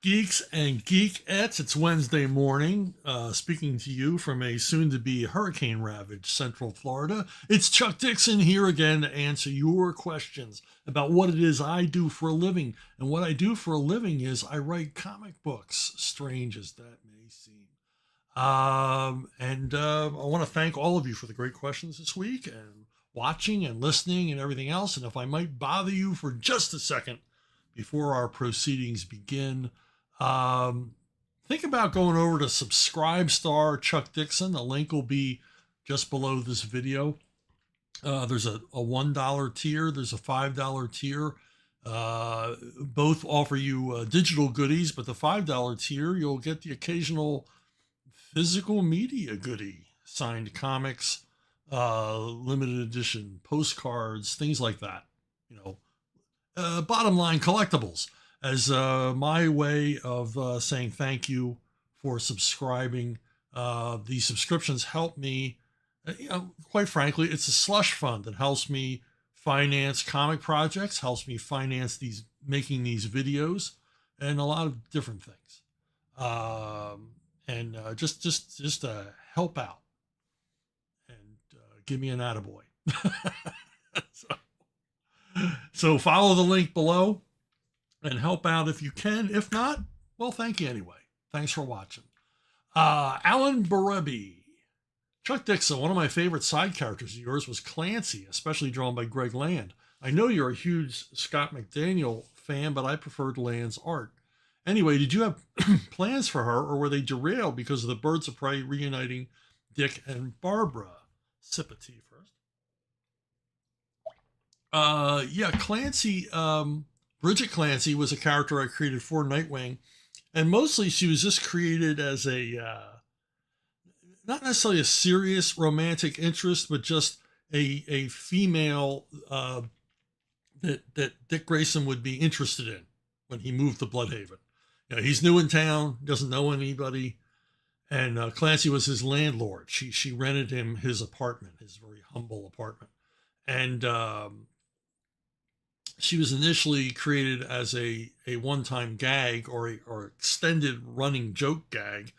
Geeks and geekettes, it's Wednesday morning. Speaking to you from a soon to be hurricane ravaged Central Florida. It's Chuck Dixon here again to answer your questions about what it is I do for a living. And what I do for a living is I write comic books, strange as that may seem. I want to thank all of you for the great questions this week and watching and listening and everything else. And if I might bother you for just a second before our proceedings begin, um, think about going over to Subscribe Star Chuck Dixon. The link will be just below this video. There's a $1 tier, there's a $5 tier. Both offer you digital goodies, but the $5 tier, you'll get the occasional physical media goodie, signed comics, limited edition postcards, things like that. You know, bottom line collectibles as my way of saying thank you for subscribing. These subscriptions help me, quite frankly, it's a slush fund that helps me finance comic projects, helps me finance making these videos, and a lot of different things. Just help out and give me an attaboy. so, so follow the link below and help out if you can. If not, well, thank you anyway. Thanks for watching. Alan Barebi. Chuck Dixon, one of my favorite side characters of yours was Clancy, especially drawn by Greg Land. I know you're a huge Scott McDaniel fan, but I preferred Land's art. Anyway, did you have plans for her, or were they derailed because of the Birds of Prey reuniting Dick and Barbara? Sip of tea first. Yeah, Clancy, Bridget Clancy was a character I created for Nightwing, and mostly she was just created as not necessarily a serious romantic interest, but just a female that Dick Grayson would be interested in when he moved to Bloodhaven. You know, he's new in town, doesn't know anybody, and Clancy was his landlord. She rented him his apartment, his very humble apartment, and she was initially created as a one-time gag or extended running joke gag,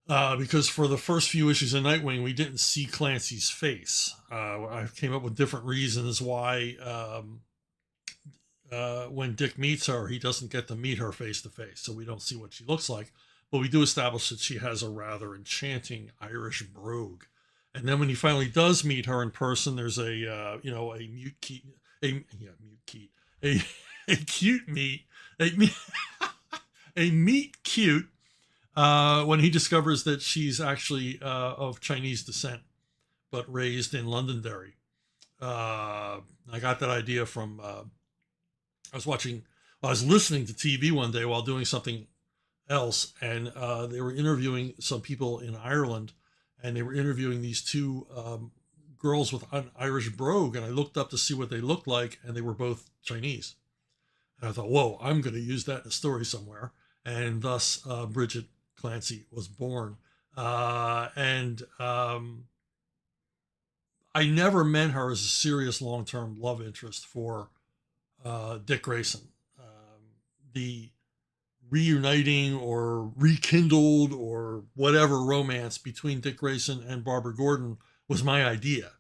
because for the first few issues of Nightwing, we didn't see Clancy's face. I came up with different reasons why when Dick meets her, he doesn't get to meet her face to face, so we don't see what she looks like. But we do establish that she has a rather enchanting Irish brogue. And then when he finally does meet her in person, there's a cute meet, a meet cute, when he discovers that she's actually of Chinese descent, but raised in Londonderry. I got that idea from, I was listening to TV one day while doing something else, and they were interviewing some people in Ireland, and they were interviewing these two girls with an Irish brogue, and I looked up to see what they looked like, and they were both Chinese. And I thought, whoa, I'm going to use that in a story somewhere. And thus, Bridget Clancy was born. I never meant her as a serious long-term love interest for Dick Grayson. The reuniting or rekindled or whatever romance between Dick Grayson and Barbara Gordon was my idea.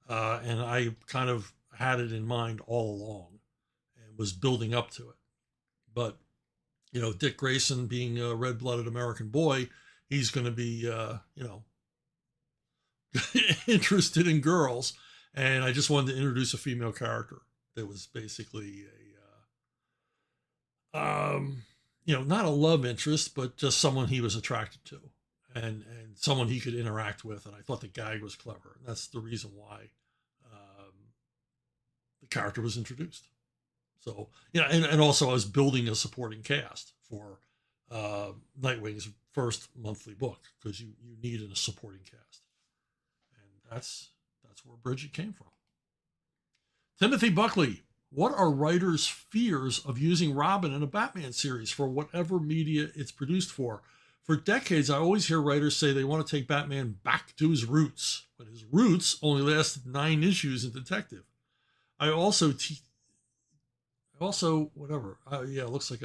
And I kind of had it in mind all along and was building up to it. But, you know, Dick Grayson being a red-blooded American boy, he's going to be, interested in girls. And I just wanted to introduce a female character that was basically not a love interest, but just someone he was attracted to and someone he could interact with. And I thought the gag was clever. And that's the reason why the character was introduced. So, and also I was building a supporting cast for Nightwing's first monthly book, because you needed a supporting cast. And that's where Bridget came from. Timothy Buckley. What are writers' fears of using Robin in a Batman series for whatever media it's produced for? For decades, I always hear writers say they want to take Batman back to his roots, but his roots only lasted 9 issues in Detective. It looks like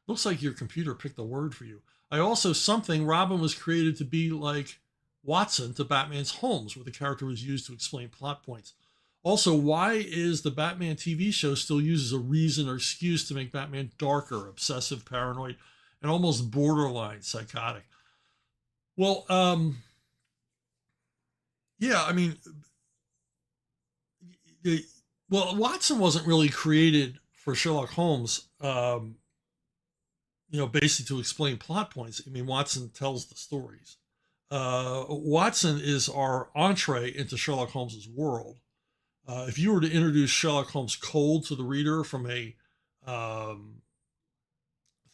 Looks like your computer picked a word for you. I also something Robin was created to be like Watson to Batman's Holmes, where the character was used to explain plot points. Also, why is the Batman TV show still used as a reason or excuse to make Batman darker, obsessive, paranoid, and almost borderline psychotic? Well, yeah, I mean, well, Watson wasn't really created for Sherlock Holmes, basically to explain plot points. I mean, Watson tells the stories. Watson is our entree into Sherlock Holmes's world. If you were to introduce Sherlock Holmes cold to the reader from a um,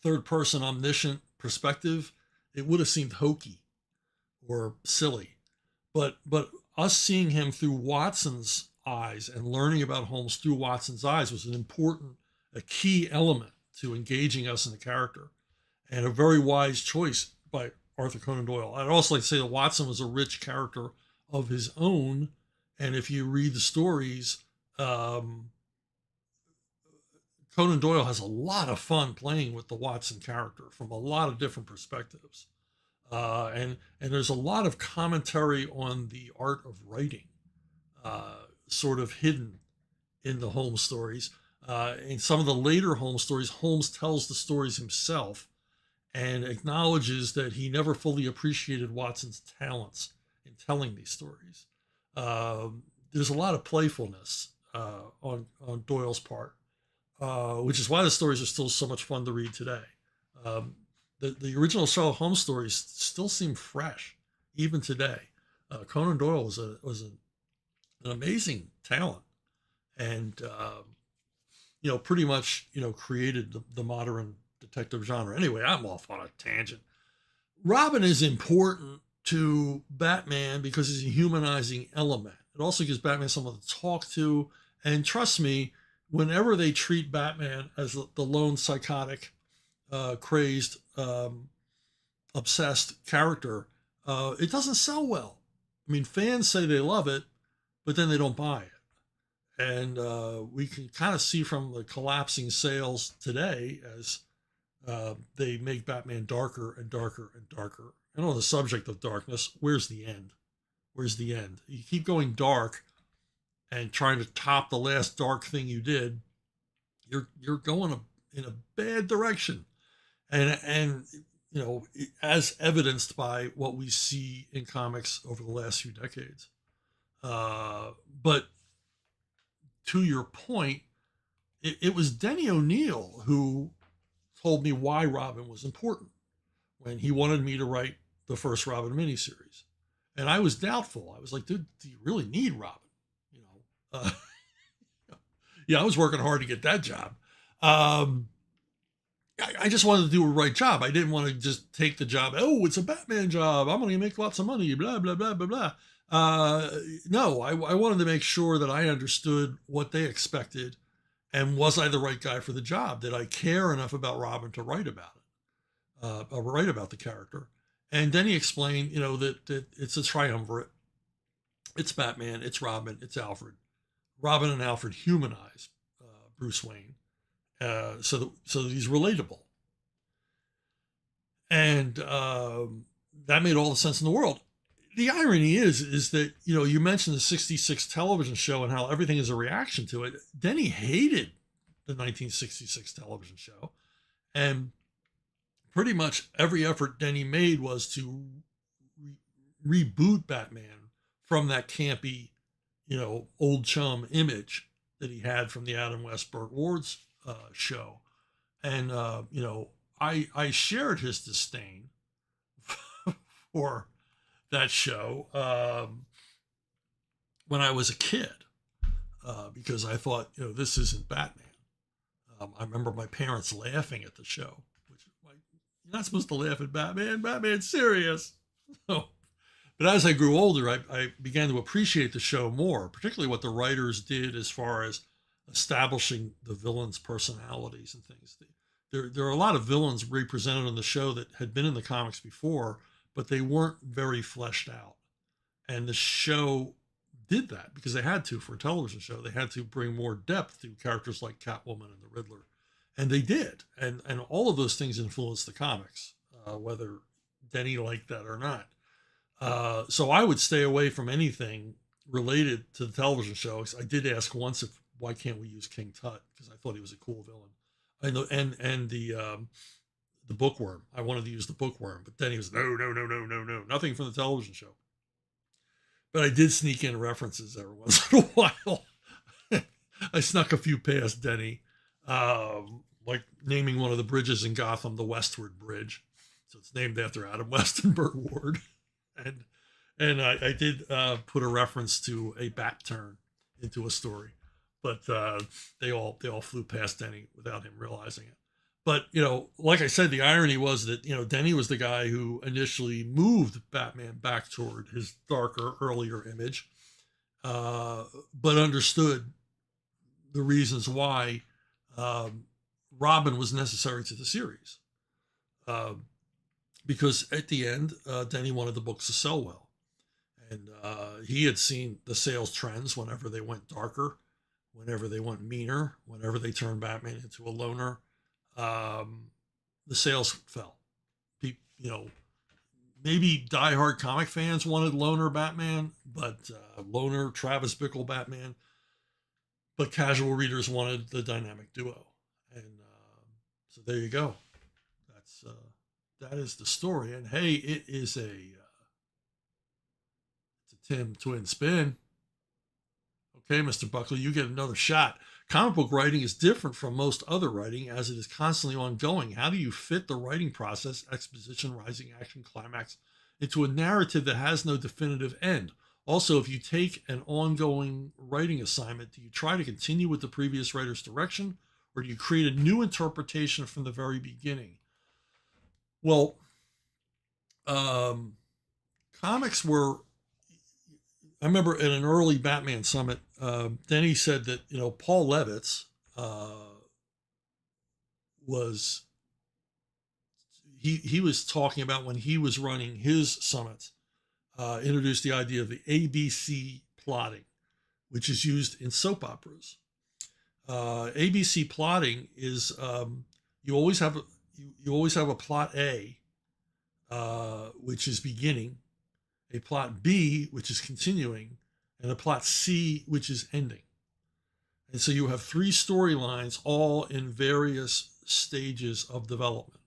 third person omniscient perspective, it would have seemed hokey or silly. But us seeing him through Watson's eyes and learning about Holmes through Watson's eyes was a key element to engaging us in the character, and a very wise choice by Arthur Conan Doyle. I'd also like to say that Watson was a rich character of his own, and if you read the stories, um, Conan Doyle has a lot of fun playing with the Watson character from a lot of different perspectives, and there's a lot of commentary on the art of writing, sort of hidden in the Holmes stories. In some of the later Holmes stories, Holmes tells the stories himself and acknowledges that he never fully appreciated Watson's talents in telling these stories. There's a lot of playfulness on Doyle's part, which is why the stories are still so much fun to read today. The original Sherlock Holmes stories still seem fresh, even today. Conan Doyle was an amazing talent, and pretty much created the modern detective genre. Anyway, I'm off on a tangent. Robin is important to Batman because he's a humanizing element. It also gives Batman someone to talk to, and trust me, whenever they treat Batman as the lone psychotic, crazed, obsessed character, it doesn't sell well. I mean, fans say they love it, but then they don't buy it. And we can kind of see from the collapsing sales today as they make Batman darker and darker and darker. And on the subject of darkness, where's the end? Where's the end? You keep going dark and trying to top the last dark thing you did, you're going in a bad direction. And as evidenced by what we see in comics over the last few decades. But to your point, it was Denny O'Neil who told me why Robin was important when he wanted me to write the first Robin miniseries. And I was doubtful. I was like, dude, do you really need Robin? Yeah, I was working hard to get that job. I just wanted to do a right job. I didn't want to just take the job. Oh, it's a Batman job. I'm going to make lots of money, blah, blah, blah, blah, blah. No, I wanted to make sure that I understood what they expected, and was I the right guy for the job? Did I care enough about Robin to write about it, write about the character? And then he explained, that it's a triumvirate. It's Batman, it's Robin, it's Alfred. Robin and Alfred humanize Bruce Wayne, so that he's relatable, and that made all the sense in the world. The irony is that you mentioned the '66 television show and how everything is a reaction to it. Denny hated the 1966 television show, and pretty much every effort Denny made was to reboot Batman from that campy, old chum image that he had from the Adam West Burt Ward's show. And I shared his disdain for that show when I was a kid, because I thought, this isn't Batman. I remember my parents laughing at the show, which is like, you're not supposed to laugh at Batman. Batman's serious. So, but as I grew older, I began to appreciate the show more, particularly what the writers did as far as establishing the villains' personalities and things. There are a lot of villains represented on the show that had been in the comics before, but they weren't very fleshed out. And the show did that because they had to for a television show. They had to bring more depth to characters like Catwoman and the Riddler And they did. And all of those things influenced the comics, whether Denny liked that or not. So I would stay away from anything related to the television show. I did ask once if why can't we use King Tut, because I thought he was a cool villain. And the bookworm. I wanted to use the bookworm, but then he was no, nothing from the television show. But I did sneak in references every once in a while. I snuck a few past Denny, like naming one of the bridges in Gotham the Westward Bridge, so it's named after Adam West and Burt Ward, and I did put a reference to a bat turn into a story, but they all flew past Denny without him realizing it. But, like I said, the irony was that, Denny was the guy who initially moved Batman back toward his darker, earlier image, but understood the reasons why Robin was necessary to the series. Because at the end, Denny wanted the books to sell well. And he had seen the sales trends whenever they went darker, whenever they went meaner, whenever they turned Batman into a loner. The sales fell. Maybe diehard comic fans wanted loner Batman, but loner Travis Bickle Batman, but casual readers wanted the dynamic duo. And so there you go. That is the story. And hey, it's a Tim twin spin. Okay, Mr. Buckley, you get another shot. Comic book writing is different from most other writing as it is constantly ongoing. How do you fit the writing process, exposition, rising action, climax, into a narrative that has no definitive end? Also, if you take an ongoing writing assignment, do you try to continue with the previous writer's direction, or do you create a new interpretation from the very beginning? Well, comics were... I remember at an early Batman summit, Denny said that, Paul Levitz was talking about when he was running his summits, introduced the idea of the ABC plotting, which is used in soap operas. ABC plotting is you always have a plot A, which is beginning, a plot B, which is continuing, and a plot C, which is ending. And so you have three storylines, all in various stages of development.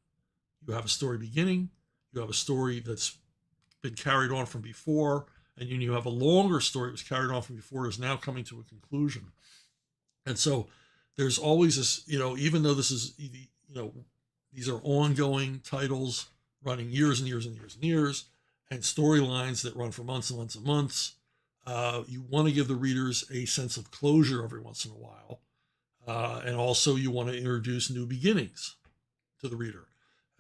You have a story beginning, you have a story that's been carried on from before, and then you have a longer story that was carried on from before, is now coming to a conclusion. And so there's always this, even though this is, these are ongoing titles running years and years and years and years, and storylines that run for months and months and months. You want to give the readers a sense of closure every once in a while. And also you want to introduce new beginnings to the reader.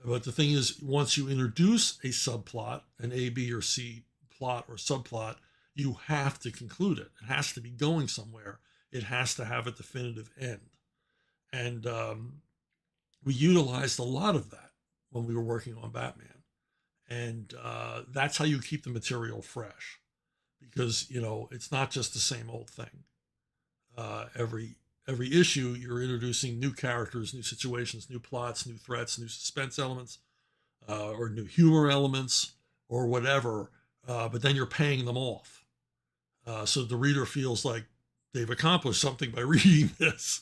But the thing is, once you introduce a subplot, an A, B, or C plot or subplot, you have to conclude it. It has to be going somewhere. It has to have a definitive end. And we utilized a lot of that when we were working on Batman. And that's how you keep the material fresh, because it's not just the same old thing. Every issue, you're introducing new characters, new situations, new plots, new threats, new suspense elements, or new humor elements, or whatever. But then you're paying them off, so the reader feels like they've accomplished something by reading this,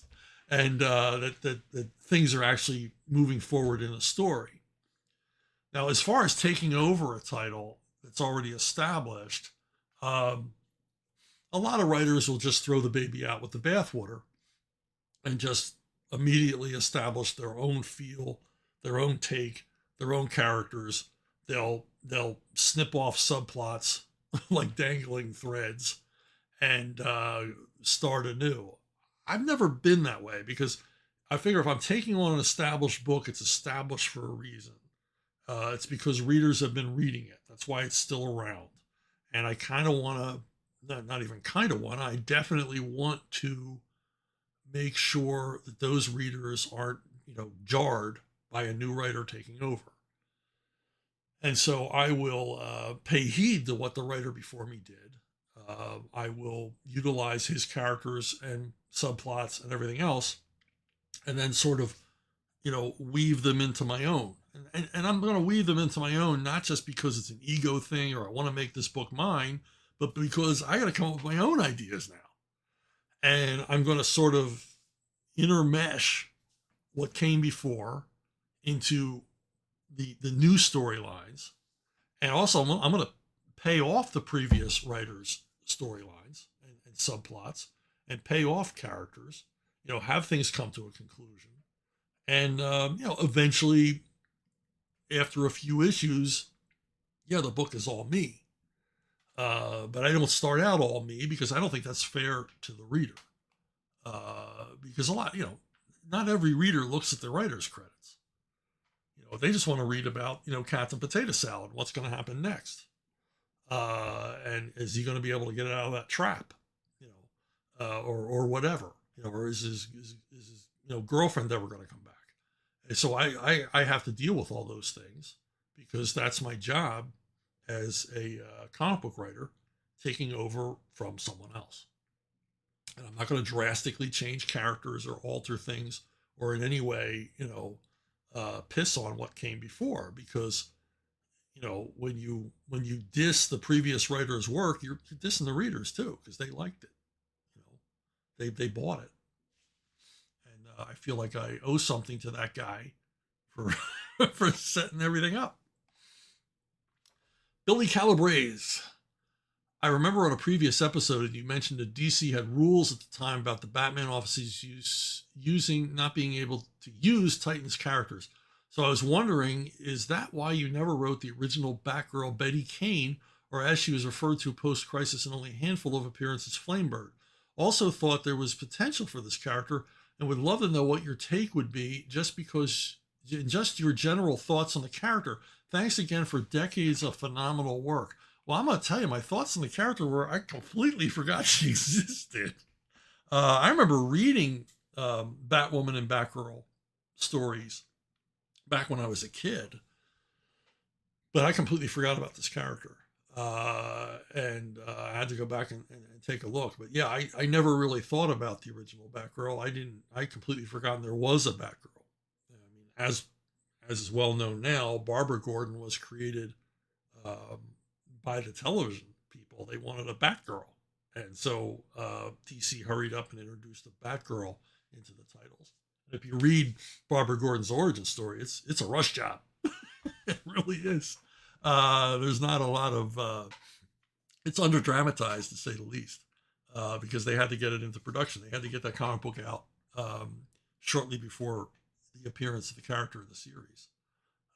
and that things are actually moving forward in a story. Now, as far as taking over a title that's already established, a lot of writers will just throw the baby out with the bathwater and just immediately establish their own feel, their own take, their own characters. They'll snip off subplots like dangling threads and start anew. I've never been that way, because I figure if I'm taking on an established book, it's established for a reason. It's because readers have been reading it. That's why it's still around. And I kind of want to, not even kind of want to, I definitely want to make sure that those readers aren't, jarred by a new writer taking over. And so I will pay heed to what the writer before me did. I will utilize his characters and subplots and everything else, and then sort of weave them into my own. And I'm going to weave them into my own, not just because it's an ego thing or I want to make this book mine, but because I got to come up with my own ideas now. And I'm going to sort of intermesh what came before into the new storylines. And also, I'm going to pay off the previous writers' storylines and subplots and pay off characters, have things come to a conclusion. And, eventually, after a few issues, the book is all me. But I don't start out all me because I don't think that's fair to the reader. Because not every reader looks at the writer's credits. They just want to read about, Captain Potato Salad, what's going to happen next. And is he going to be able to get out of that trap, or whatever, or is his girlfriend ever going to come back? And so I have to deal with all those things because that's my job as a comic book writer, taking over from someone else. And I'm not going to drastically change characters or alter things or in any way, piss on what came before, because, when you diss the previous writer's work, you're dissing the readers too, because they liked it. They bought it. And I feel like I owe something to that guy for for setting everything up. Billy Calabrese. I remember on a previous episode you mentioned that DC had rules at the time about the Batman offices not being able to use Titans characters. So I was wondering, is that why you never wrote the original Batgirl Betty Kane, or as she was referred to post-crisis in only a handful of appearances, Flamebird? Also thought there was potential for this character and would love to know what your take would be, just your general thoughts on the character. Thanks again for decades of phenomenal work. Well, I'm going to tell you, my thoughts on the character were I completely forgot she existed. I remember reading Batwoman and Batgirl stories back when I was a kid, but I completely forgot about this character. And I had to go back and take a look. But yeah, I never really thought about the original Batgirl. I completely forgotten there was a Batgirl. I mean, as is well known now, Barbara Gordon was created by the television people. They wanted a Batgirl. And so DC hurried up and introduced a Batgirl into the titles. And if you read Barbara Gordon's origin story, it's a rush job. It really is. There's not a lot of, it's under dramatized to say the least, because they had to get it into production. They had to get that comic book out shortly before the appearance of the character in the series.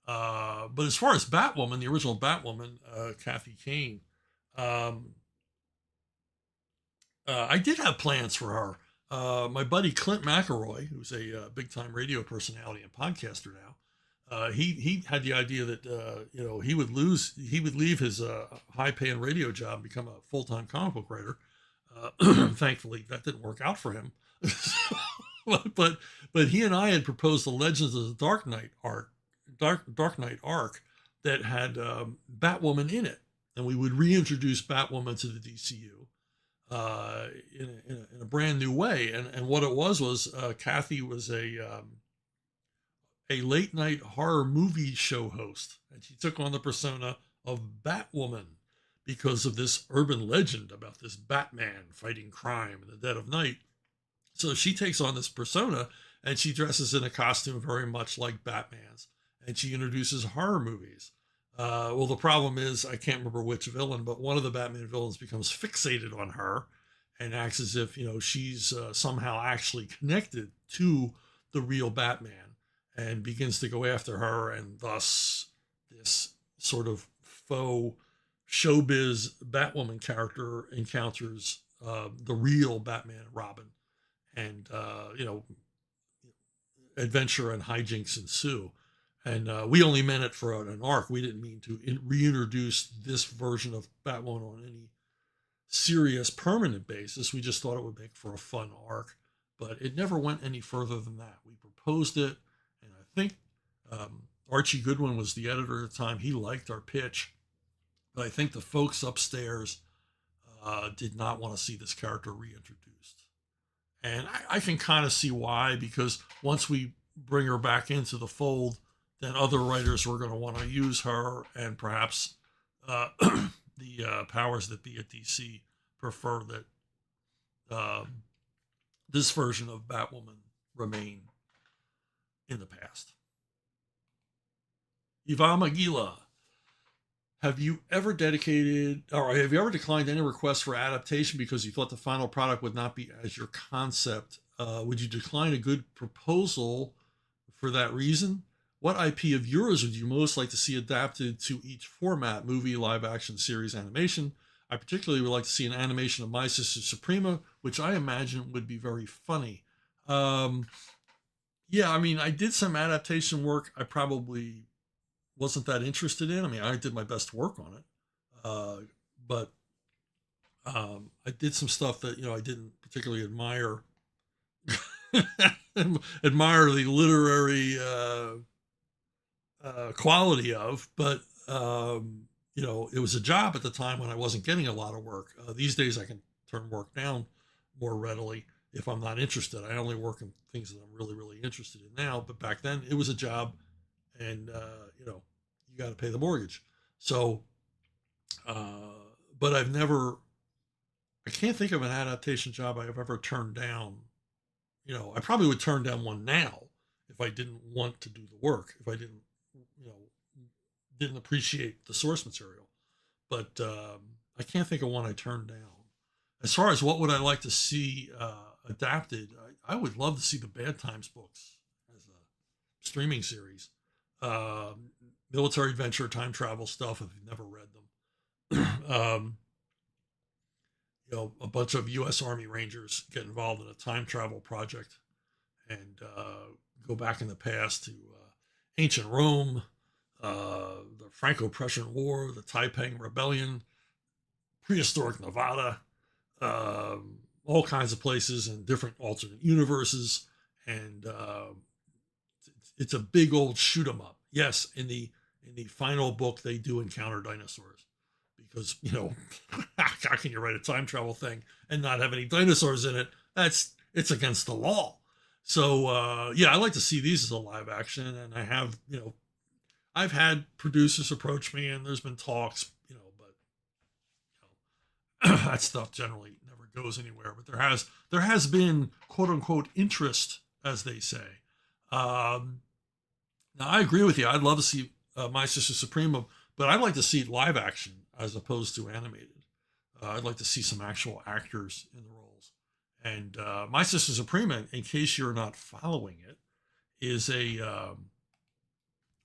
But as far as Batwoman, the original Batwoman, Kathy Kane, I did have plans for her. My buddy Clint McElroy, who's a big-time radio personality and podcaster now, he had the idea that he would leave his high-paying radio job and become a full-time comic book writer. Thankfully, that didn't work out for him. but he and I had proposed the Legends of the Dark Knight arc that had Batwoman in it, and we would reintroduce Batwoman to the DCU in a brand new way. And what it was Kathy was a late night horror movie show host, and she took on the persona of Batwoman because of this urban legend about this Batman fighting crime in the dead of night. So she takes on this persona, and she dresses in a costume very much like Batman's, and she introduces horror movies. Well, the problem is, I can't remember which villain, but one of the Batman villains becomes fixated on her and acts as if, she's somehow actually connected to the real Batman, and begins to go after her, and thus this sort of faux showbiz Batwoman character encounters the real Batman and Robin, and adventure and hijinks ensue. And we only meant it for an arc. We didn't mean to reintroduce this version of Batwoman on any serious permanent basis. We just thought it would make for a fun arc, but it never went any further than that. We proposed it, and I think Archie Goodwin was the editor at the time. He liked our pitch, but I think the folks upstairs did not want to see this character reintroduced. And I can kind of see why, because once we bring her back into the fold, then other writers were going to want to use her, and perhaps the powers that be at DC prefer that this version of Batwoman remain in the past. Ivama Gila, have you ever declined any requests for adaptation because you thought the final product would not be as your concept? Would you decline a good proposal for that reason? What IP of yours would you most like to see adapted to each format, movie, live action, series, animation? I particularly would like to see an animation of My Sister Suprema, which I imagine would be very funny. Yeah, I mean, I did some adaptation work I probably wasn't that interested in. I mean, I did my best work on it. But I did some stuff that, I didn't particularly admire. Admire the literary quality of, but it was a job at the time when I wasn't getting a lot of work. These days I can turn work down more readily if I'm not interested. I only work in things that I'm really, really interested in now, but back then it was a job, and you got to pay the mortgage. So, but I can't think of an adaptation job I've ever turned down. I probably would turn down one now if I didn't want to do the work, if I didn't appreciate the source material. But I can't think of one I turned down. As far as what would I like to see adapted, I would love to see the Bad Times books as a streaming series. Military adventure, time travel stuff, if you've never read them. A bunch of U.S. Army Rangers get involved in a time travel project and go back in the past to ancient Rome, the Franco-Prussian War, the Taiping Rebellion, prehistoric Nevada, all kinds of places and different alternate universes. And it's a big old shoot 'em up. Yes, in the final book, they do encounter dinosaurs. Because, how can you write a time travel thing and not have any dinosaurs in it? It's against the law. So, I like to see these as a live action. And I have, I've had producers approach me and there's been talks, but that stuff generally never goes anywhere. But there has been quote unquote interest, as they say. Now I agree with you. I'd love to see My Sister Suprema, but I'd like to see live action as opposed to animated. I'd like to see some actual actors in the roles. And My Sister Suprema, in case you're not following it, is a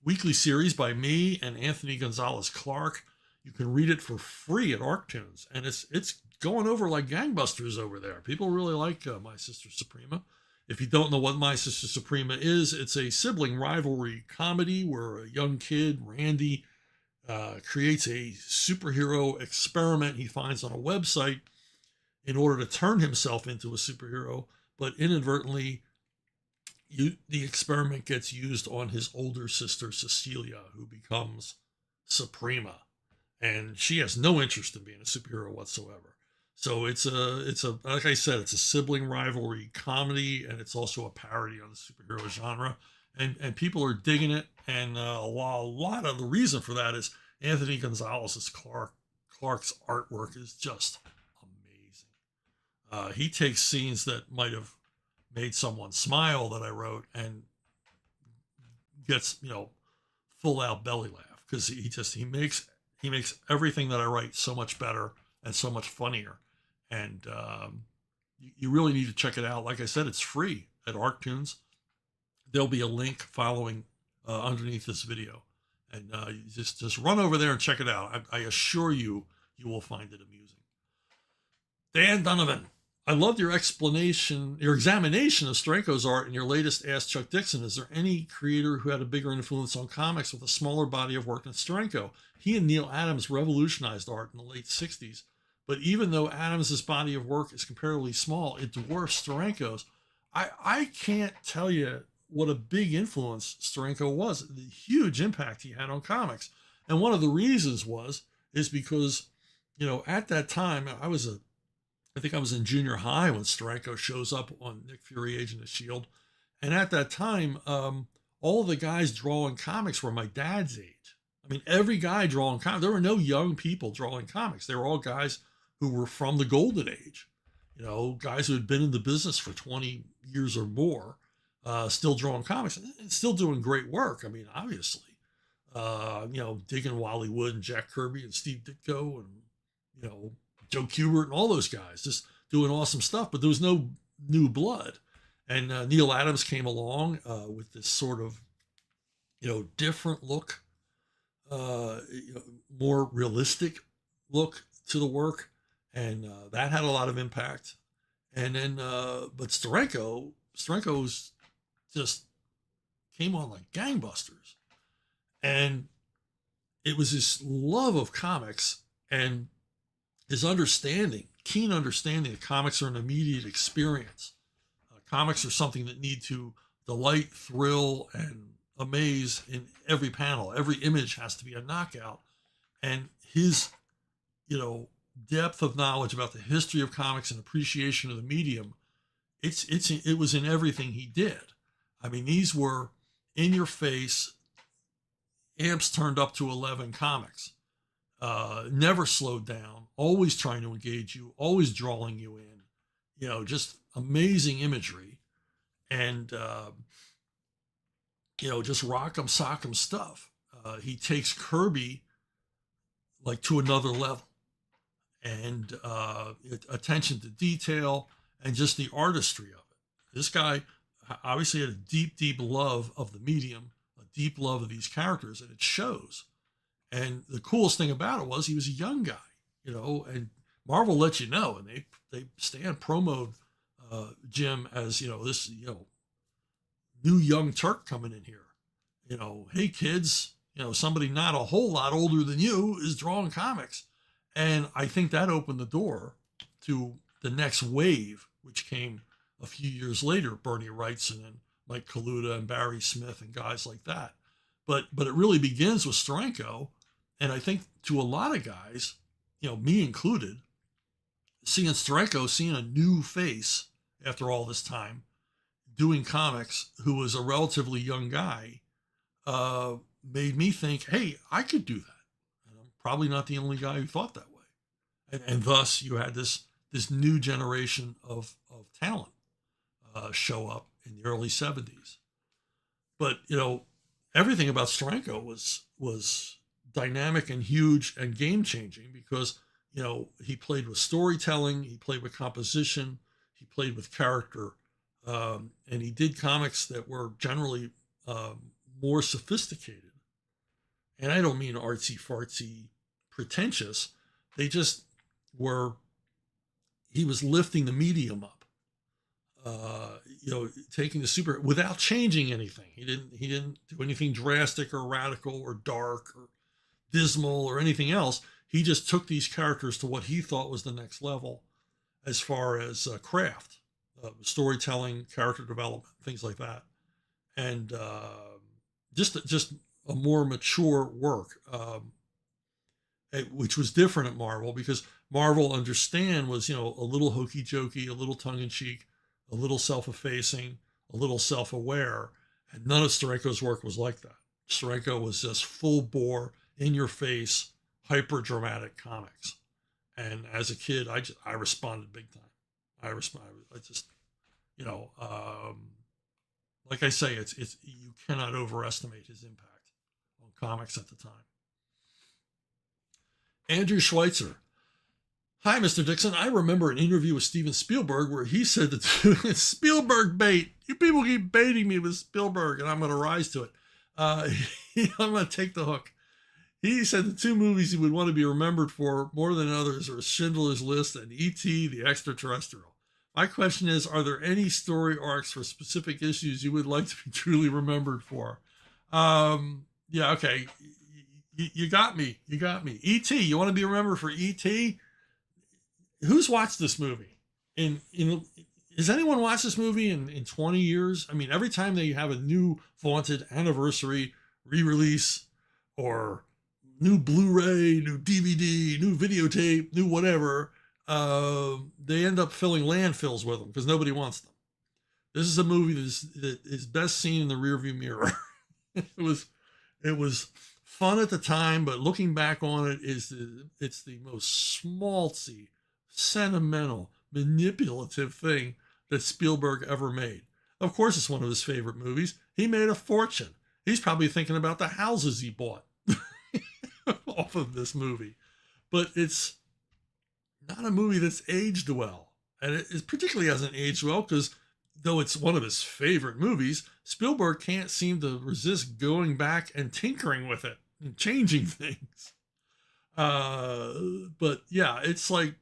weekly series by me and Anthony Gonzalez Clark. You can read it for free at ArcTunes, and it's going over like gangbusters over there. People really like My Sister Suprema. If you don't know what My Sister Suprema is, it's a sibling rivalry comedy where a young kid, Randy, creates a superhero experiment he finds on a website in order to turn himself into a superhero, but inadvertently the experiment gets used on his older sister Cecilia, who becomes Suprema, and she has no interest in being a superhero whatsoever. So it's a like I said, it's a sibling rivalry comedy, and it's also a parody on the superhero genre. And people are digging it, and a lot of the reason for that is Anthony Gonzalez's Clark's artwork is just amazing. He takes scenes that might have made someone smile that I wrote and gets full out belly laugh, because he makes everything that I write so much better and so much funnier. And you really need to check it out. Like I said, it's free at ArcTunes. There'll be a link following underneath this video, and you just run over there and check it out. I assure you, you will find it amusing. Dan Donovan, I loved your examination of Steranko's art in your latest Ask Chuck Dixon. Is there any creator who had a bigger influence on comics with a smaller body of work than Steranko? He and Neil Adams revolutionized art in the late 60s, but even though Adams's body of work is comparatively small, it dwarfs Steranko's. I can't tell you what a big influence Steranko was, the huge impact he had on comics. And one of the reasons is because, at that time, I think I was in junior high when Steranko shows up on Nick Fury, Agent of S.H.I.E.L.D. And at that time, all the guys drawing comics were my dad's age. I mean, every guy drawing comics, there were no young people drawing comics. They were all guys who were from the golden age, guys who had been in the business for 20 years or more, still drawing comics and still doing great work. I mean, obviously, digging Wally Wood and Jack Kirby and Steve Ditko and, Joe Kubert and all those guys just doing awesome stuff, but there was no new blood. And Neil Adams came along with this sort of, different look, more realistic look to the work. And that had a lot of impact. And then, but Steranko's just came on like gangbusters. And it was his love of comics and his keen understanding that comics are an immediate experience. Comics are something that need to delight, thrill, and amaze in every panel. Every image has to be a knockout. And his, depth of knowledge about the history of comics and appreciation of the medium, it was in everything he did. I mean, these were in your face, amps turned up to 11 comics. Never slowed down, always trying to engage you, always drawing you in, just amazing imagery and, just rock'em sock'em stuff. He takes Kirby like to another level and attention to detail and just the artistry of it. This guy obviously had a deep, deep love of the medium, a deep love of these characters, and it shows. And the coolest thing about it was he was a young guy, and Marvel let you know, and they Stan promoted Jim as, this, new young Turk coming in here. Hey kids, somebody not a whole lot older than you is drawing comics. And I think that opened the door to the next wave, which came a few years later, Bernie Wrightson and Mike Kaluta and Barry Smith and guys like that. But it really begins with Steranko. And I think to a lot of guys, me included, seeing Steranko, seeing a new face after all this time, doing comics, who was a relatively young guy, made me think, hey, I could do that. And I'm probably not the only guy who thought that way. And thus you had this new generation of talent show up in the early 70s. But, everything about Steranko was dynamic and huge and game changing because, he played with storytelling, he played with composition, he played with character, and he did comics that were generally more sophisticated. And I don't mean artsy fartsy pretentious. They just were, he was lifting the medium up, taking the super without changing anything. He didn't do anything drastic or radical or dark or dismal or anything else. He just took these characters to what he thought was the next level as far as craft, storytelling, character development, things like that. And just a more mature work, which was different at Marvel because Marvel, understand, was, a little hokey jokey, a little tongue in cheek, a little self-effacing, a little self-aware. And none of Steranko's work was like that. Steranko was just full bore, in your face, hyper dramatic comics. And as a kid, I responded big time. I just, like I say, it's you cannot overestimate his impact on comics at the time. Andrew Schweitzer. Hi, Mr. Dixon. I remember an interview with Steven Spielberg where he said that Spielberg bait. You people keep baiting me with Spielberg, and I'm going to rise to it. I'm going to take the hook. He said the two movies he would want to be remembered for more than others are Schindler's List and E.T. the Extraterrestrial. My question is, are there any story arcs for specific issues you would like to be truly remembered for? Yeah, okay. You got me. You got me. E.T. You want to be remembered for E.T.? Who's watched this movie? Has anyone watched this movie in 20 years? I mean, every time they have a new vaunted anniversary re-release or new Blu-ray, new DVD, new videotape, new whatever, they end up filling landfills with them because nobody wants them. This is a movie that is best seen in the rearview mirror. It was fun at the time, but looking back on it, it's the most schmaltzy, sentimental, manipulative thing that Spielberg ever made. Of course, it's one of his favorite movies. He made a fortune. He's probably thinking about the houses he bought off of this movie. But it's not a movie that's aged well. And it particularly hasn't aged well because though it's one of his favorite movies, Spielberg can't seem to resist going back and tinkering with it and changing things. But yeah, it's one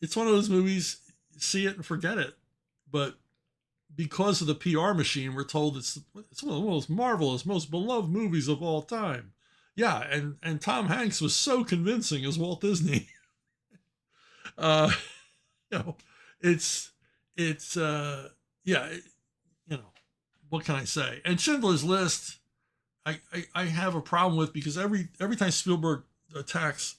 of those movies, see it and forget it. But because of the PR machine, we're told it's one of the most marvelous, most beloved movies of all time. Yeah, and Tom Hanks was so convincing as Walt Disney. uh, you know, it's yeah, what can I say? And Schindler's List, I have a problem with because every time Spielberg attacks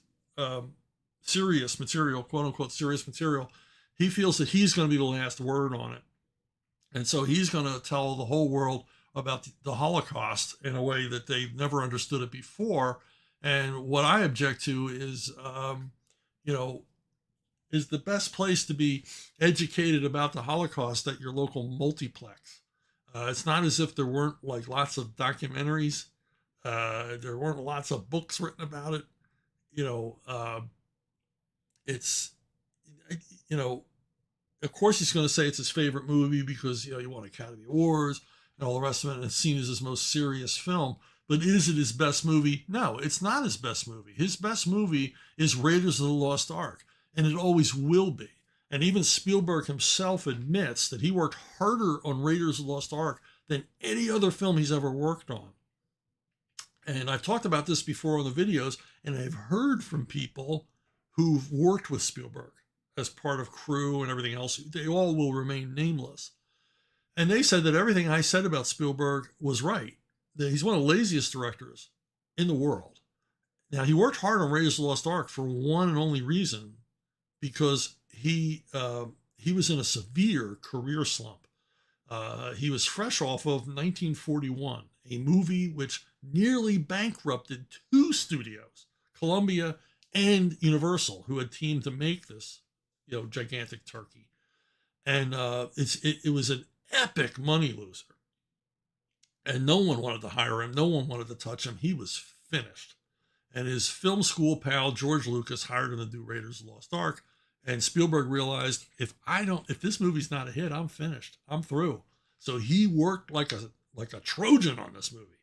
serious material, quote unquote serious material, he feels that he's going to be the last word on it. And so he's going to tell the whole world about the Holocaust in a way that they've never understood it before. And what I object to is, is the best place to be educated about the Holocaust at your local multiplex. It's not as if there weren't like lots of documentaries. There weren't lots of books written about it. It's, of course he's going to say it's his favorite movie because, he won Academy Awards and all the rest of it. And it's seen as his most serious film. But is it his best movie? No, it's not his best movie. His best movie is Raiders of the Lost Ark, and it always will be. And even Spielberg himself admits that he worked harder on Raiders of the Lost Ark than any other film he's ever worked on. And I've talked about this before on the videos, and I've heard from people who've worked with Spielberg as part of crew and everything else. They all will remain nameless. And they said that everything I said about Spielberg was right. That he's one of the laziest directors in the world. Now, he worked hard on Raiders of the Lost Ark for one and only reason, because he was in a severe career slump. He was fresh off of 1941, a movie which nearly bankrupted two studios, Columbia and Universal, who had teamed to make this, gigantic turkey. And it was an epic money loser. And no one wanted to hire him. No one wanted to touch him. He was finished. And his film school pal, George Lucas, hired him to do Raiders of the Lost Ark. And Spielberg realized, if this movie's not a hit, I'm finished. I'm through. So he worked like a Trojan on this movie.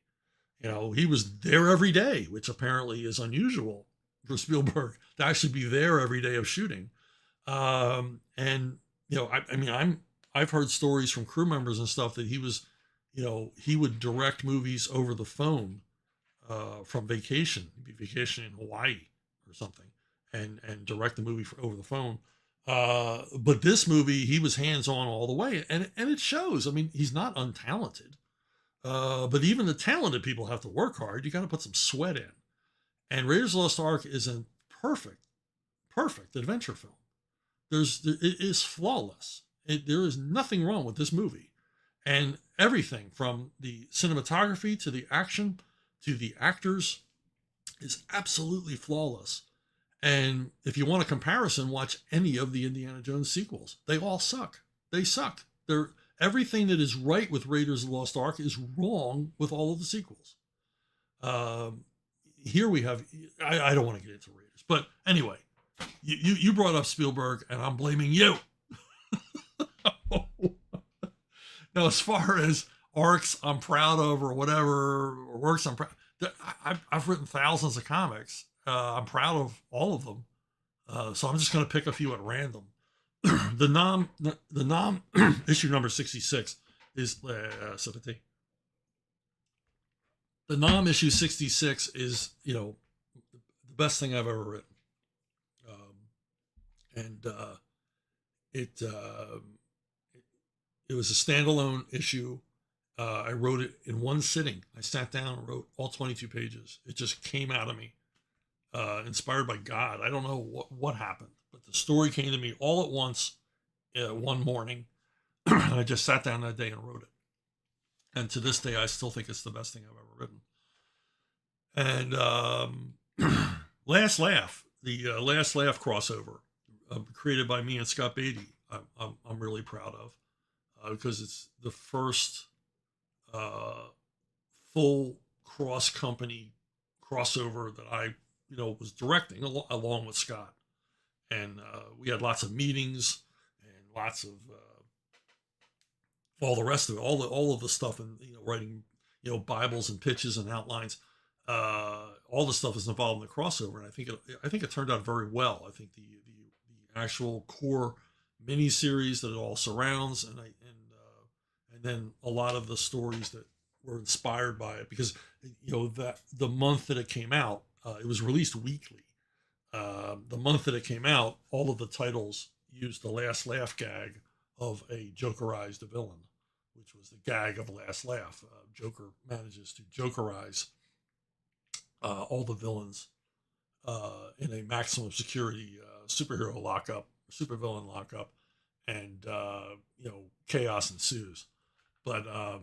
He was there every day, which apparently is unusual for Spielberg to actually be there every day of shooting. I've heard stories from crew members and stuff that he was, he would direct movies over the phone from vacation. He'd be vacationing in Hawaii or something and direct the movie over the phone. But this movie, he was hands-on all the way. And it shows. I mean, he's not untalented. But even the talented people have to work hard. You got to put some sweat in. And Raiders of the Lost Ark is a perfect adventure film. It is flawless. There is nothing wrong with this movie. And everything from the cinematography to the action to the actors is absolutely flawless. And if you want a comparison, watch any of the Indiana Jones sequels. They all suck. They suck. Everything that is right with Raiders of the Lost Ark is wrong with all of the sequels. Here we have, I don't want to get into Raiders, but anyway, you brought up Spielberg and I'm blaming you. Now, as far as arcs I'm proud of or whatever, or works I'm proud, I've written thousands of comics. I'm proud of all of them. So I'm just going to pick a few at random. The Nom issue number 66 is sympathy. The Nom issue 66 is, the best thing I've ever written. It was a standalone issue. I wrote it in one sitting. I sat down and wrote all 22 pages. It just came out of me, inspired by God. I don't know what happened, but the story came to me all at once one morning. I just sat down that day and wrote it. And to this day, I still think it's the best thing I've ever written. And Last Laugh, the Last Laugh crossover, created by me and Scott Beatty, I'm really proud of, because it's the first full cross company crossover that I was directing along with Scott. And we had lots of meetings and lots of all the rest of it, all of the stuff, and writing Bibles and pitches and outlines. All the stuff is involved in the crossover, and I think it turned out very well. I think the actual core mini series that it all surrounds, and then a lot of the stories that were inspired by it, because that the month that it came out, it was released weekly. The month that it came out, all of the titles used the Last Laugh gag of a jokerized villain, which was the gag of Last Laugh. Joker manages to jokerize all the villains in a maximum security superhero lockup, supervillain lockup, and chaos ensues. But I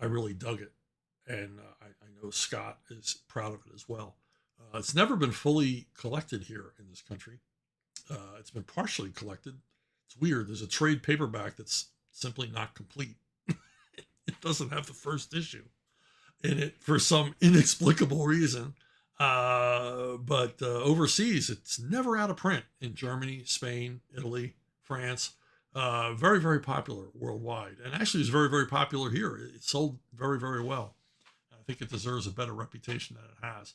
really dug it, and I know Scott is proud of it as well. It's never been fully collected here in this country. It's been partially collected. It's weird. There's a trade paperback that's simply not complete. It doesn't have the first issue in it for some inexplicable reason. But overseas, it's never out of print in Germany, Spain, Italy, France. Very, very popular worldwide. And actually, it's very, very popular here. It sold very, very well. I think it deserves a better reputation than it has.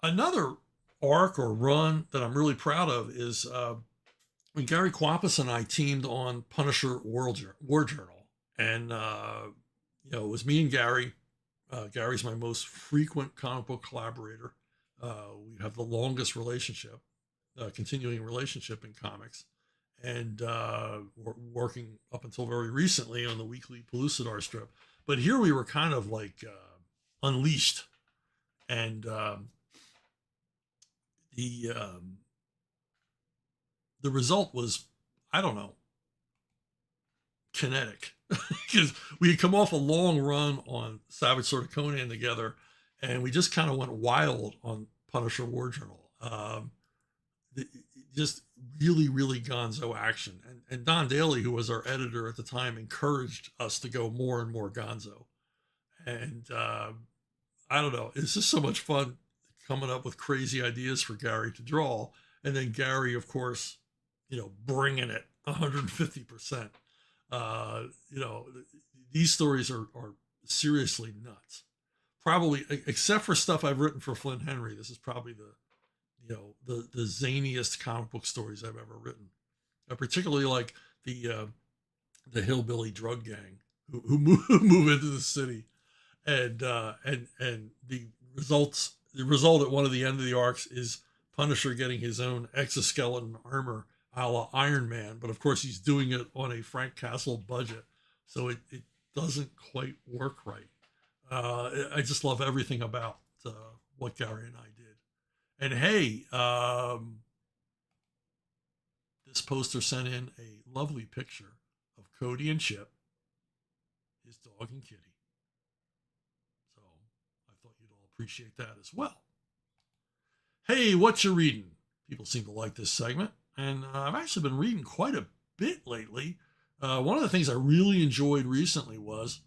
Another arc or run that I'm really proud of is when Gary Quapis and I teamed on Punisher War Journal. And, it was me and Gary. Gary's my most frequent comic book collaborator. We have the longest relationship, continuing relationship in comics. And we're working up until very recently on the weekly Pellucidar strip. But here we were kind of like unleashed. And the result was, I don't know, kinetic. Because we had come off a long run on Savage Sword of Conan together, and we just kind of went wild on Punisher War Journal. Just really, really gonzo action. And Don Daly, who was our editor at the time, encouraged us to go more and more gonzo. And I don't know, it's just so much fun coming up with crazy ideas for Gary to draw. And then Gary, of course, bringing it 150%. These stories are seriously nuts. Probably, except for stuff I've written for Flynn Henry, this is probably the zaniest comic book stories I've ever written. Particularly like the hillbilly drug gang who move into the city, and the result at one of the end of the arcs is Punisher getting his own exoskeleton armor a la Iron Man, but of course he's doing it on a Frank Castle budget, so it doesn't quite work right. I just love everything about what Gary and I did. And hey, this poster sent in a lovely picture of Cody and Chip, his dog and kitty. So I thought you'd all appreciate that as well. Hey, what you reading? People seem to like this segment. And I've actually been reading quite a bit lately. One of the things I really enjoyed recently was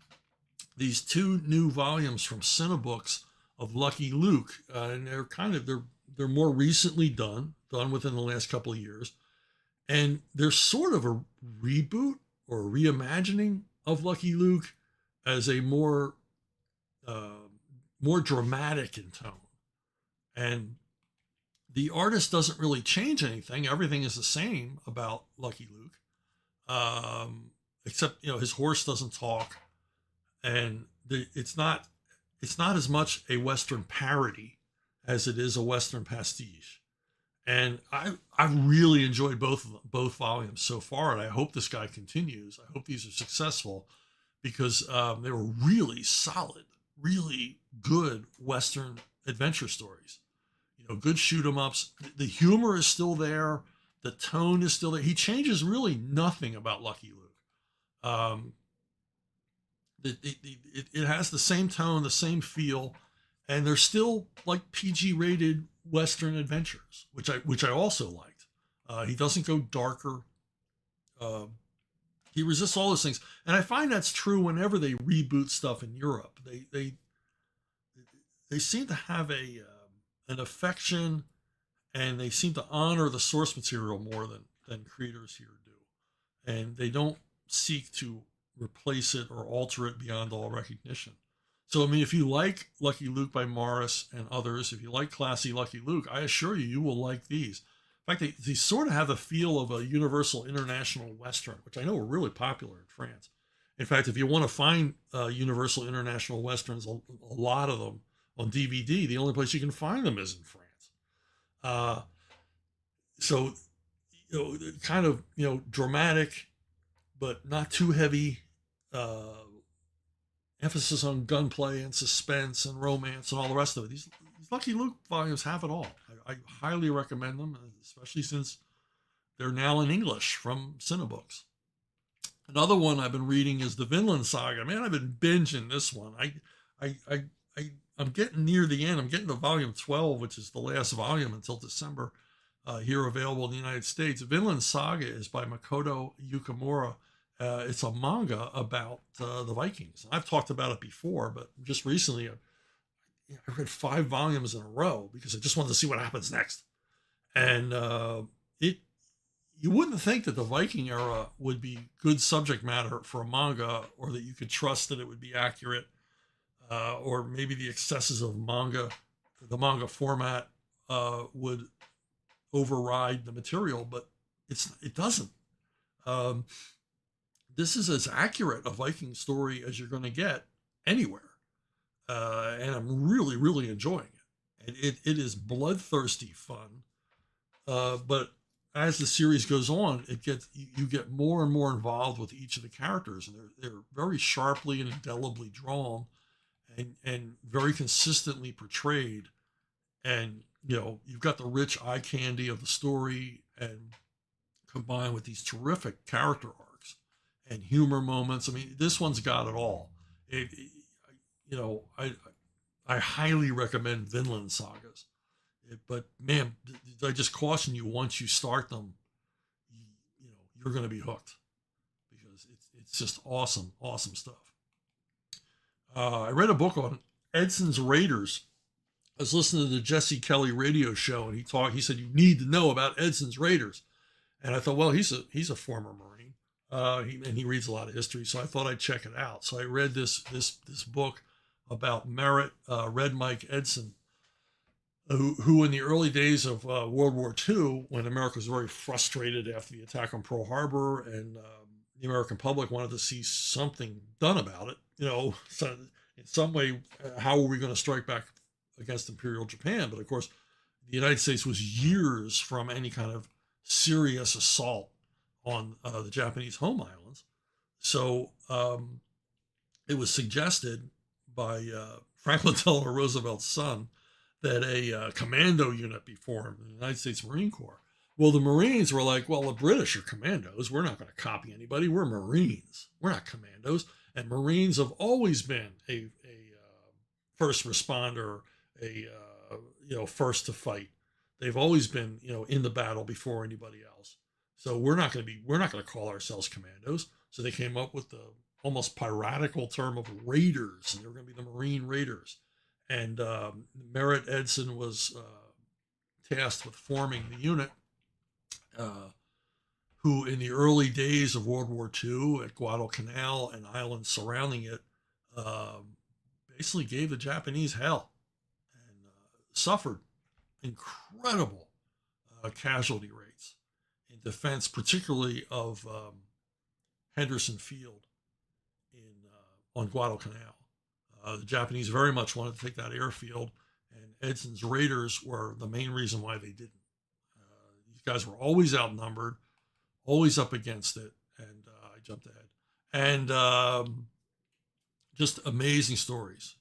these 2 new volumes from Cinebooks of Lucky Luke. And they're more recently done within the last couple of years. And they're sort of a reboot or a reimagining of Lucky Luke as a more dramatic in tone. And the artist doesn't really change anything. Everything is the same about Lucky Luke, except his horse doesn't talk, and it's not as much a Western parody as it is a Western pastiche. And I've really enjoyed both volumes so far, and I hope this guy continues. I hope these are successful, because they were really solid, really good Western adventure stories. Good shoot 'em ups. The humor is still there. The tone is still there. He changes really nothing about Lucky Luke. It has the same tone, the same feel, and they're still like PG rated Western adventures, which I also liked. He doesn't go darker. Uh, he resists all those things, and I find that's true whenever they reboot stuff in Europe. They seem to have a an affection, and they seem to honor the source material more than creators here do, and they don't seek to replace it or alter it beyond all recognition. So, I mean, if you like Lucky Luke by Morris and others, if you like classy Lucky Luke, I assure you, you will like these. In fact, they sort of have the feel of a Universal International Western, which I know are really popular in France. In fact, if you want to find Universal International Westerns, a lot of them on DVD, the only place you can find them is in France. Uh, so, kind of, dramatic, but not too heavy. Emphasis on gunplay and suspense and romance and all the rest of it. These Lucky Luke volumes have it all. I highly recommend them, especially since they're now in English from Cinebooks. Another one I've been reading is the Vinland Saga. Man, I've been binging this one. I'm getting near the end. I'm getting to volume 12, which is the last volume until December, here available in the United States. Vinland Saga is by Makoto Yukimura. It's a manga about the Vikings. I've talked about it before, but just recently I read 5 volumes in a row because I just wanted to see what happens next. And you wouldn't think that the Viking era would be good subject matter for a manga, or that you could trust that it would be accurate, or maybe the excesses of the manga format would override the material, but it doesn't. This is as accurate a Viking story as you're going to get anywhere. And I'm really, really enjoying it. And it is bloodthirsty fun. But as the series goes on, you get more and more involved with each of the characters, and they're very sharply and indelibly drawn, and very consistently portrayed. And you've got the rich eye candy of the story, and combined with these terrific character arcs and humor moments. I mean, this one's got it all. I highly recommend Vinland Sagas. But man, I just caution you, once you start them, you're going to be hooked, because it's just awesome stuff. I read a book on Edson's Raiders. I was listening to the Jesse Kelly radio show, and he said, you need to know about Edson's Raiders. And I thought, well, he's a former Marine, and he reads a lot of history, so I thought I'd check it out. So I read this book about Merritt Red Mike Edson, who in the early days of World War II, when America was very frustrated after the attack on Pearl Harbor, and the American public wanted to see something done about it, so in some way, how were we going to strike back against Imperial Japan? But of course, the United States was years from any kind of serious assault on the Japanese home islands. So it was suggested by Franklin Delano Roosevelt's son that a commando unit be formed in the United States Marine Corps. Well, the Marines were like, well, the British are commandos. We're not going to copy anybody. We're Marines. We're not commandos. And Marines have always been a first responder, first to fight. They've always been, in the battle before anybody else. So we're not going to call ourselves commandos. So they came up with the almost piratical term of raiders, and they were going to be the Marine Raiders. And Merritt Edson was tasked with forming the unit, who in the early days of World War II at Guadalcanal and islands surrounding it, basically gave the Japanese hell, and suffered incredible casualty rates in defense, particularly of Henderson Field on Guadalcanal. The Japanese very much wanted to take that airfield, and Edson's Raiders were the main reason why they didn't. These guys were always outnumbered, always up against it, and I jumped ahead. And just amazing stories.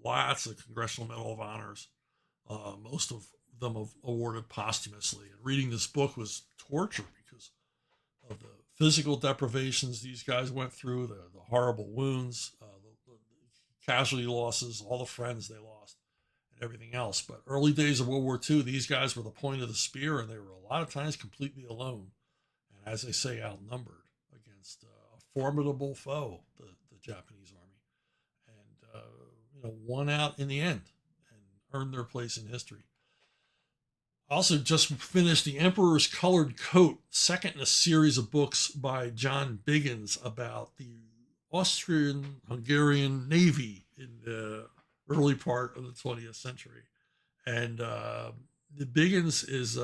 Lots of Congressional Medal of Honors, most of them awarded posthumously. And reading this book was torture because of the physical deprivations these guys went through, the horrible wounds, the casualty losses, all the friends they lost, and everything else. But early days of World War II, these guys were the point of the spear, and they were a lot of times completely alone, and as they say, outnumbered against a formidable foe, the Japanese army, and won out in the end and earned their place in history. Also just finished The Emperor's Colored Coat, second in a series of books by John Biggins about the Austrian-Hungarian Navy in the early part of the 20th century. And the Biggins is,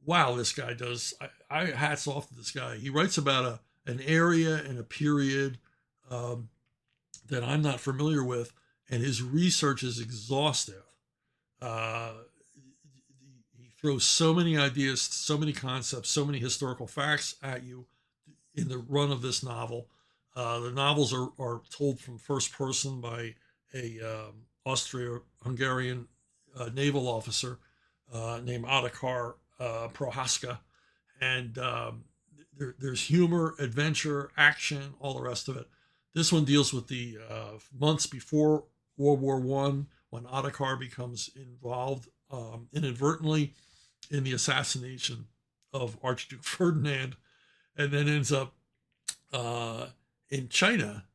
wow, this guy does, I hats off to this guy. He writes about an area and a period that I'm not familiar with, and his research is exhaustive. Throws so many ideas, so many concepts, so many historical facts at you in the run of this novel. The novels are told from first person by a Austro-Hungarian naval officer named Ottokar Prohaska. And there's humor, adventure, action, all the rest of it. This one deals with the months before World War I, when Ottokar becomes involved inadvertently in the assassination of Archduke Ferdinand, and then ends up in China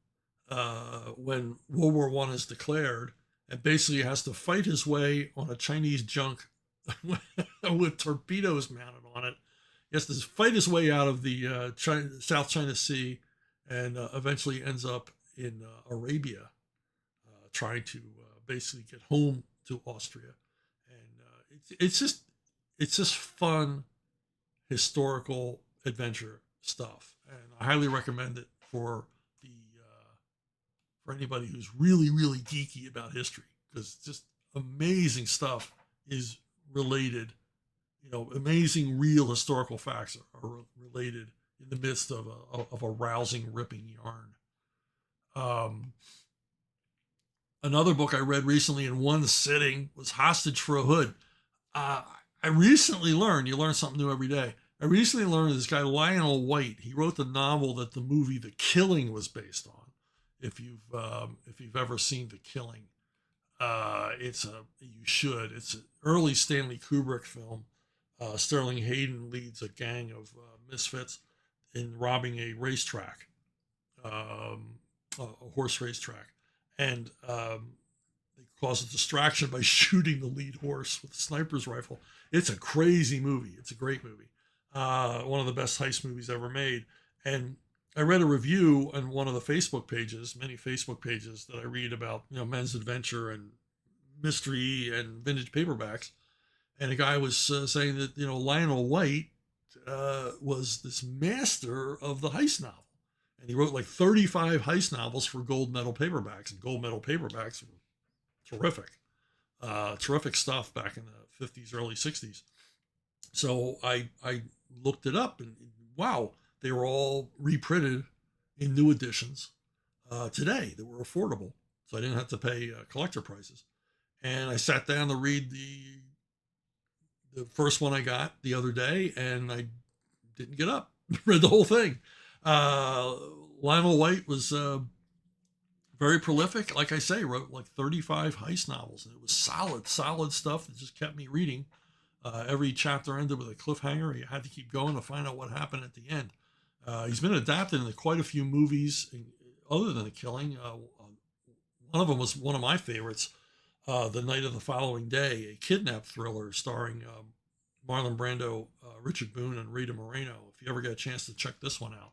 when World War I is declared, and basically has to fight his way on a Chinese junk with torpedoes mounted on it. He has to fight his way out of the South China Sea, and eventually ends up in Arabia, trying to basically get home to Austria. And it's just fun historical adventure stuff, and I highly recommend it for anybody who's really, really geeky about history, because just amazing stuff is related. Amazing real historical facts are related in the midst of a rousing, ripping yarn. Another book I read recently in one sitting was Hostage for a Hood. I recently learned, you learn something new every day. I recently learned this guy, Lionel White, he wrote the novel that the movie The Killing was based on. If you've ever seen The Killing, you should. It's an early Stanley Kubrick film. Sterling Hayden leads a gang of misfits in robbing a racetrack, a horse racetrack, and they cause a distraction by shooting the lead horse with a sniper's rifle. It's a crazy movie. It's a great movie. One of the best heist movies ever made. And I read a review on one of the Facebook pages, many Facebook pages that I read about, men's adventure and mystery and vintage paperbacks. And a guy was saying that, Lionel White was this master of the heist novel. And he wrote like 35 heist novels for gold medal paperbacks. And gold medal paperbacks were terrific. Terrific stuff back in the 50s, early 60s. So I looked it up, and wow, they were all reprinted in new editions today that were affordable. So I didn't have to pay collector prices. And I sat down to read the first one I got the other day, and I didn't get up. Read the whole thing. Lionel White was very prolific. Like I say, wrote like 35 heist novels, and it was solid stuff that just kept me reading. Every chapter ended with a cliffhanger. You had to keep going to find out what happened at the end. He's been adapted into quite a few movies other than The Killing. One of them was one of my favorites, The Night of the Following Day, a kidnap thriller starring Marlon Brando, Richard Boone, and Rita Moreno. If you ever get a chance to check this one out,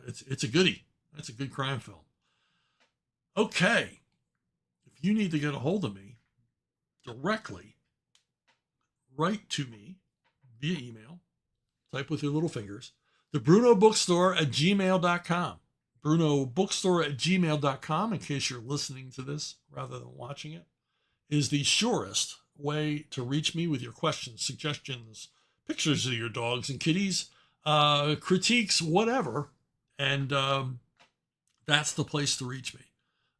it's a goodie. It's a good crime film. Okay, if you need to get a hold of me directly, write to me via email. Type with your little fingers. The BrunoBookstore@gmail.com. BrunoBookstore@gmail.com, in case you're listening to this rather than watching it, is the surest way to reach me with your questions, suggestions, pictures of your dogs and kitties, critiques, whatever. And that's the place to reach me.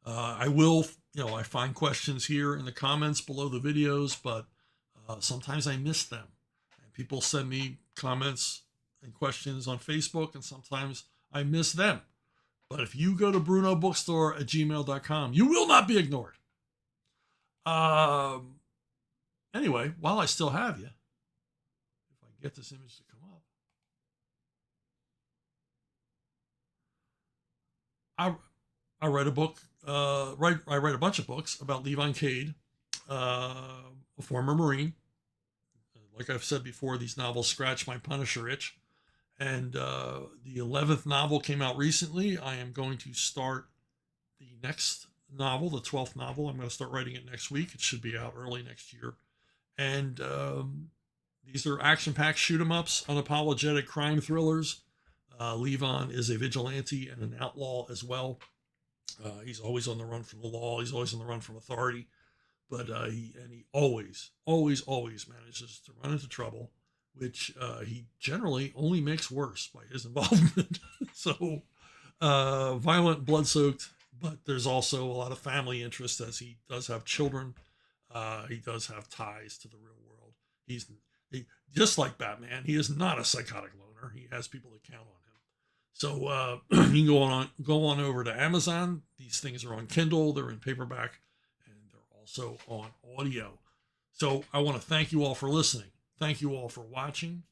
I will, I find questions here in the comments below the videos, but Sometimes I miss them. And people send me comments and questions on Facebook, and sometimes I miss them. But if you go to brunobookstore@gmail.com, you will not be ignored. Anyway, while I still have you, if I get this image to come up, I write a book. I write a bunch of books about Levon Cade, a former Marine. Like I've said before, these novels scratch my Punisher itch. And the 11th novel came out recently. I am going to start the next novel, the 12th novel. I'm going to start writing it next week. It should be out early next year. And these are action-packed shoot-'em-ups, unapologetic crime thrillers. Levon is a vigilante and an outlaw as well. He's always on the run from the law. He's always on the run from authority. But he always manages to run into trouble, which he generally only makes worse by his involvement. So violent, blood-soaked, but there's also a lot of family interest as he does have children. He does have ties to the real world. He, just like Batman, he is not a psychotic loner. He has people that count on him. So you can go on over to Amazon. These things are on Kindle. They're in paperback, and they're also on audio. So I want to thank you all for listening. Thank you all for watching.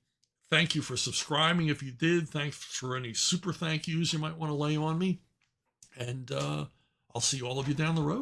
Thank you for subscribing if you did. Thanks for any super thank yous you might want to lay on me. And I'll see all of you down the road.